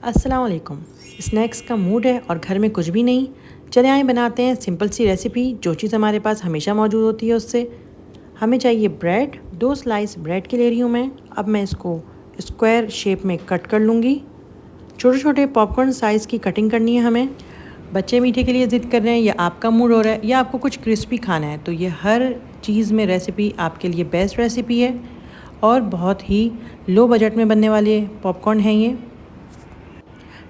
अस्सलाम वालेकुम। स्नैक्स का मूड है और घर में कुछ भी नहीं, चले आए बनाते हैं सिंपल सी रेसिपी। जो चीज़ हमारे पास हमेशा मौजूद होती है उससे। हमें चाहिए ब्रेड, 2 स्लाइस ब्रेड की ले रही हूँ मैं। अब मैं इसको स्क्वायर शेप में कट कर लूँगी। छोटे छोटे पॉपकॉर्न साइज़ की कटिंग करनी है हमें। बच्चे मीठे के लिए ज़िद कर रहे हैं या आपका मूड हो रहा है या आपको कुछ क्रिस्पी खाना है, तो ये हर चीज़ में रेसिपी आपके लिए बेस्ट रेसिपी है और बहुत ही लो बजट में बनने वाले पॉपकॉर्न हैं ये।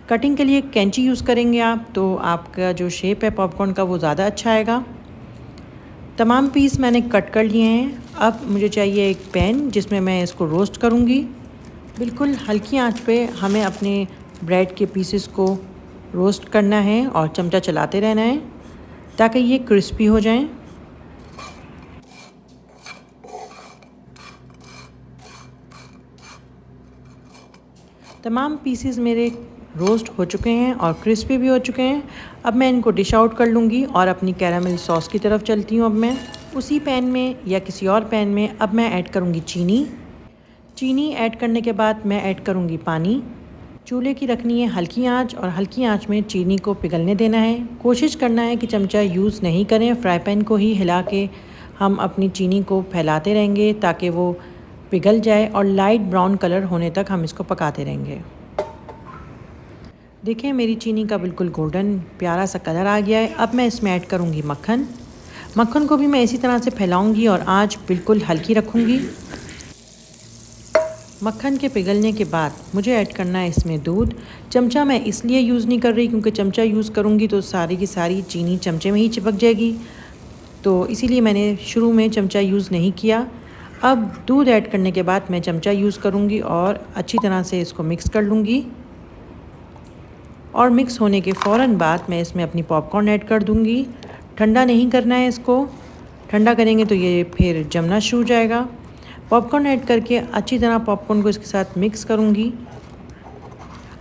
कटिंग के लिए कैंची यूज़ करेंगे आप, तो आपका जो शेप है पॉपकॉर्न का वो ज़्यादा अच्छा आएगा। तमाम पीस मैंने कट कर लिए हैं। अब मुझे चाहिए एक पैन जिसमें मैं इसको रोस्ट करूँगी। बिल्कुल हल्की आंच पे हमें अपने ब्रेड के पीसेस को रोस्ट करना है और चमचा चलाते रहना है ताकि ये क्रिस्पी हो जाएं। तमाम पीसेस मेरे रोस्ट हो चुके हैं और क्रिस्पी भी हो चुके हैं। अब मैं इनको डिश आउट कर लूँगी और अपनी कैरामल सॉस की तरफ चलती हूँ। अब मैं उसी पैन में या किसी और पैन में अब मैं ऐड करूँगी चीनी ऐड करने के बाद मैं ऐड करूँगी पानी। चूल्हे की रखनी है हल्की आंच और हल्की आंच में चीनी को पिघलने देना है। कोशिश करना है कि चमचा यूज़ नहीं करें, फ्राई पैन को ही हिला के हम अपनी चीनी को फैलाते रहेंगे ताकि वो पिघल जाए और लाइट ब्राउन कलर होने तक हम इसको पकाते रहेंगे। देखिए मेरी चीनी का बिल्कुल गोल्डन प्यारा सा कलर आ गया है। अब मैं इसमें ऐड करूँगी मक्खन को भी मैं इसी तरह से फैलाऊँगी और आंच बिल्कुल हल्की रखूँगी। मक्खन के पिघलने के बाद मुझे ऐड करना है इसमें दूध। चमचा मैं इसलिए यूज़ नहीं कर रही क्योंकि चमचा यूज़ करूँगी तो सारी की सारी चीनी चमचे में ही चिपक जाएगी, तो इसीलिए मैंने शुरू में चमचा यूज़ नहीं किया। अब दूध ऐड करने के बाद मैं चमचा यूज़ करूँगी और अच्छी तरह से इसको मिक्स कर लूँगी। और मिक्स होने के फ़ौरन बाद मैं इसमें अपनी पॉपकॉर्न ऐड कर दूँगी। ठंडा नहीं करना है इसको, ठंडा करेंगे तो ये फिर जमना शुरू हो जाएगा। पॉपकॉर्न ऐड करके अच्छी तरह पॉपकॉर्न को इसके साथ मिक्स करूँगी।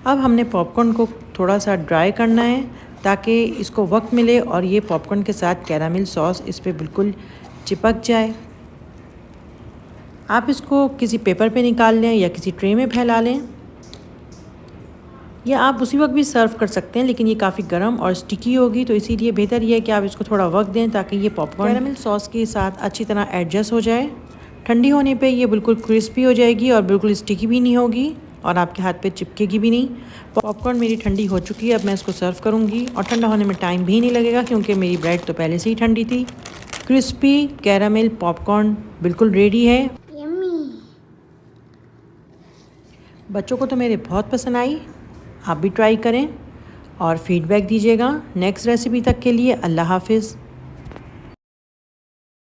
अब हमने पॉपकॉर्न को थोड़ा सा ड्राई करना है ताकि इसको वक्त मिले और ये पॉपकॉर्न के साथ कैरामल सॉस इस पर बिल्कुल चिपक जाए। आप इसको किसी पेपर पे निकाल लें या किसी ट्रे में फैला लें, या आप उसी वक्त भी सर्व कर सकते हैं, लेकिन ये काफ़ी गर्म और स्टिकी होगी, तो इसीलिए बेहतर ये है कि आप इसको थोड़ा वक्त दें ताकि ये पॉपकॉर्न कैरामल सॉस के साथ अच्छी तरह एडजस्ट हो जाए। ठंडी होने पे ये बिल्कुल क्रिस्पी हो जाएगी और बिल्कुल स्टिकी भी नहीं होगी और आपके हाथ पे चिपकेगी भी नहीं। पॉपकॉर्न मेरी ठंडी हो चुकी है, अब मैं इसको सर्व करूँगी और ठंडा होने में टाइम भी नहीं लगेगा क्योंकि मेरी ब्रेड तो पहले से ही ठंडी थी। क्रिस्पी कैरामल पॉपकॉर्न बिल्कुल रेडी है। बच्चों को तो मेरे बहुत पसंद आई, आप भी ट्राई करें और फीडबैक दीजिएगा। नेक्स्ट रेसिपी तक के लिए अल्लाह हाफिज़।